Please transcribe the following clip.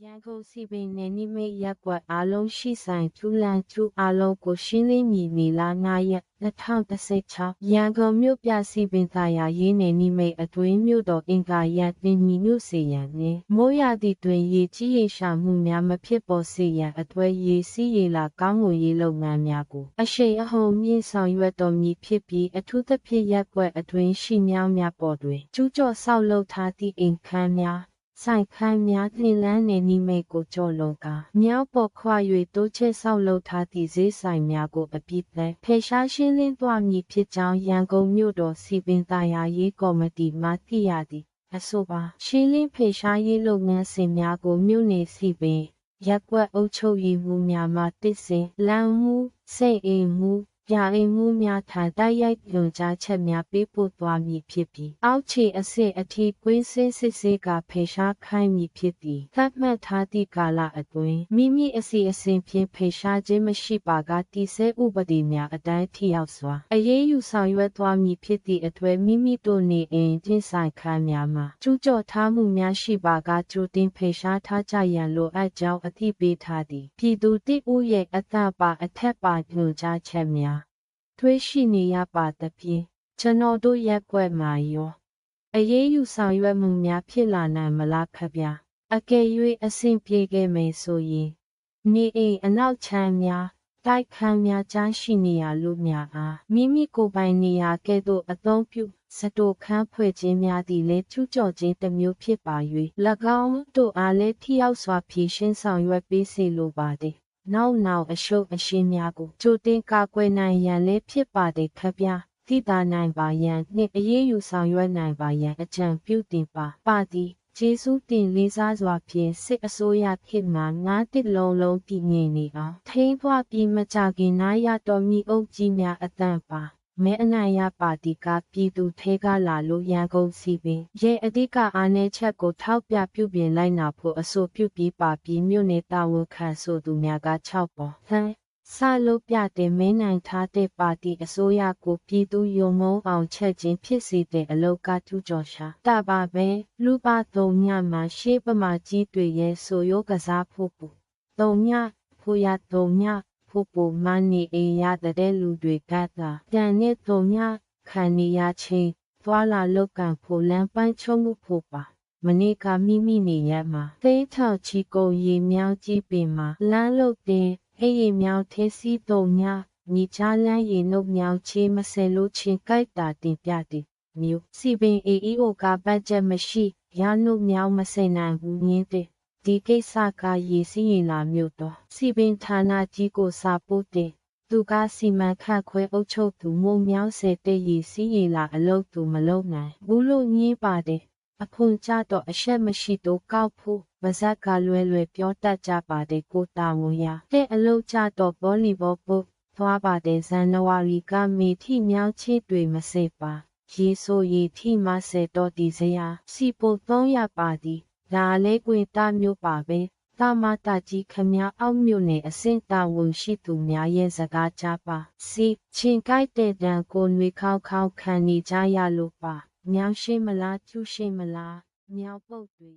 ရန်ကုန်စီပင်နယ်နိမိတ်ရပ်ကွက်အားလုံးရှိဆိုင်ထူလန်ထူအားလုံးကိုရှင်းလင်းမည်မေလ9 ရက်2016ရန်ကုန်မြို့ပြစီပင်သာယာရေးနယ်နိမိတ်အတွင်းမြို့တော်အင်္ဂါရပ်တင်ညီညွတ်စေရန်နှင့်မိုးရာသီတွင်ရေကြီးရေရှာမှုများမဖြစ်ပေါ်စေရန်အတွက်ရေစီးရေလာကောင်းမွန်ရေးလုပ်ငန်းများကိုအရှိန်အဟုန်မြင့်ဆောင်ရွက်တော်မူဖြစ်ပြီးအထူးသဖြင့်ရပ်ကွက်အတွင်းရှိများပေါ်တွင်ကျူးကျော်ဆောက်လုပ်ထားသည့်အိမ်ခန်းများဆိုင်ခန်းများနှင့်လမ်းနယ်နိမိတ်ကိုကျော်လွန်ကာမြောက်ပေါ်ခွာ၍တိုးချဲ့ဆောက်လုပ်ထားသည့်ဈေးဆိုင်များကိုအပြည့်ဖယ်ရှားရှင်းလင်းသွားမည်ဖြစ်ကြောင်းရန်ကုန်မြို့တော်စီပင်သာယာရေးကော်မတီမှသိရသည်အဆိုပါရှင်းလင်းဖယ်ရှားရေးလုပ်ငန်းစဉ်များကိုမြို့နယ်စီပင်ရပ်ကွက်အုပ်ချုပ်ရေးမှူးများမှတစ်ဆင့်လမ်းမှုစိတ်အိမ်မှုပြအိမ်မှုများထံတိုက်ရိုက်ညွှန်ကြားချက်များပေးပို့သွားမည်ဖြစ်ပြီးအောက်ခြေအဆင့်အထိကွင်းစင်းစစ်ဆေးကဖယ်ရှားခိုင်းမည်ဖြစ်သည်သတ်မှတ်ထားသည့်ကာလအတွင်းမိမိအစီအစဉ်ဖြင့်ဖယ်ရှားခြင်းမရှိပါကတည်ဆဲဥပဒေများအတိုင်းထိရောက်စွာအရေးယူဆောင်ရွက်သွားမည်ဖြစ်သည့်အတွက်မိမိတို့နေအိမ်ချင်းဆိုင်ခန်းများမှာကျူးကျော်ထားမှုများရှိပါကကြိုတင်ဖယ်ရှားထားကြရန်လိုအပ်ကြောင်းအသိပေးထားသည်ပြည်သူတိဦးရဲ့အသံပါအထက်ပါညွှန်ကြားချက်များတွေးရှိနေရပါသဖြင့်ကျွန်တော်တို့ရက်ွက်မှာရောအရေးယူဆောင်ရွက်မှုများဖြစ်လာနိုင်မလားခဗျာအကယ်၍အဆင်ပြေခဲ့မယ်ဆိုရင်နေအိမ်အနောက်ချမ်းများတိုက်ခန်းများကြားရှိနေရလို့များအားမိမိကိုယ်ပိုင်နေရာကဲ့သို့အသုံးပြုစတိုခန်းဖွဲ့ခြင်းများသည်လည်းကျူးကျော်ခြင်းတစ်မျိုးဖြစ်ပါ၍၎င်းတို့အားလည်းထိရောက်စွာဖြေရှင်းဆောင်ရွက်ပေးစေလိုပါသည်နောက်အရှုပ်အရှင်းများကိုကြိုတင်ကာကွယ်နိုင်ရန်လည်းဖြစ်ပါတယ်ခဗျာသိသာနိုင်ပါရန်နှင့်အရေးယူဆောင်ရွက်နိုင်ပါရန်အကြံပြုတင်ပါသည်ကျေးဇူးတင်လေးစားစွာဖြင့်စစ်အစိုးရခေတ်မှာ9လုံးတည်ငြိမ်နေအောင်ထိန်းထွားပြီးမကြခင်နားရတော်မီအုပ်ကြီးများအသံပါမဲအနိုင်ရပါတီကပြည်သူထဲကလာလို့ရန်ကုန်စီပင်ရဲ့အဓိကအားနည်းချက်ကိုထောက်ပြပြုပြင်လိုက်နာဖို့အဆိုပြုပြီးပါပြီးမြို့နယ်တာဝန်ခံဆိုသူများက6ပေါ်စလို့ပြတဲ့မဲနိုင်ထားတဲ့ပါတီအစိုးရကိုပြည်သူယုံမုန်းအောင်ချက်ချင်းဖြစ်စေတဲ့အလုပ်ကထူးကျော်ရှာတာပါပဲလူပါသုံးညမှာရှေးပမာကြီးတွေရဲ့ဆိုရိုးကစားဖို့ပူသုံးညဖိုရသုံးညဖို့ပူမနီအေးရတဲ့လူတွေကသာတန်နဲ့သုံးညခံနေရချင်းသွာလာလောက်ကံဖို့လမ်းပိုင်းချုံမှုဖို့ပါမနေ့ကမိနေရမှာသိထောက်ချီကုန်ရေမြောင်းကြီးပင်မှာလမ်းလုတ်တင်အေးမြောင်သေးစီတုံညမိချလန်းရေနှုတ်မြောင်ချေမဆယ်လို့ချင်းကြိုက်တာတင်ပြသည်မြို့စီပင်AEOကဘတ်ဂျက်မရှိရနှုတ်မြောင်မဆယ်နိုင်ဘူးညင်းတဲ့ဒီကိစ္စကရေစီးရင်လာမြို့တော့စီပင်ဌာနကြီးကိုစာပို့တဲ့သူကစီမံခန့်ခွဲအုပ်ချုပ်သူမုံမြောင်းဆယ်တဲ့ရေစီးရင်လာအလုပ်သူမလုပ်နိုင်ဘူးလို့ညင်းပါတယ်အဖွန်ကြတော့အရှက်မရှိတော့ကောက်ဖို့ပါဇက်ကလွယ်ပြောတတ်ကြပါတယ်ကိုတာဝန်ရတဲ့အလုပ်ကြတော့ဗောလီဘောပုတ်သွားပါတယ်ဇန်နဝါရီကမေထိမြောင်းချစ်တွေမစေပါရေဆိုရေထိမဆယ်တော့ဒီစရာစီပို300ပါသည်ဒါလည်းကွင်တမျိုးပါပဲတာမတာကြီးခမအောက်မြို့နယ်အစင်တာဝန်ရှိသူများရဲ့စကားကြပါစီချင်းကြိုက်တဲ့တန်ကိုနွေခေါခံနေကြရလို့ပါမြောင်းရှိမလားကျူးရှိမလားမြောက်ပုတ်တွေ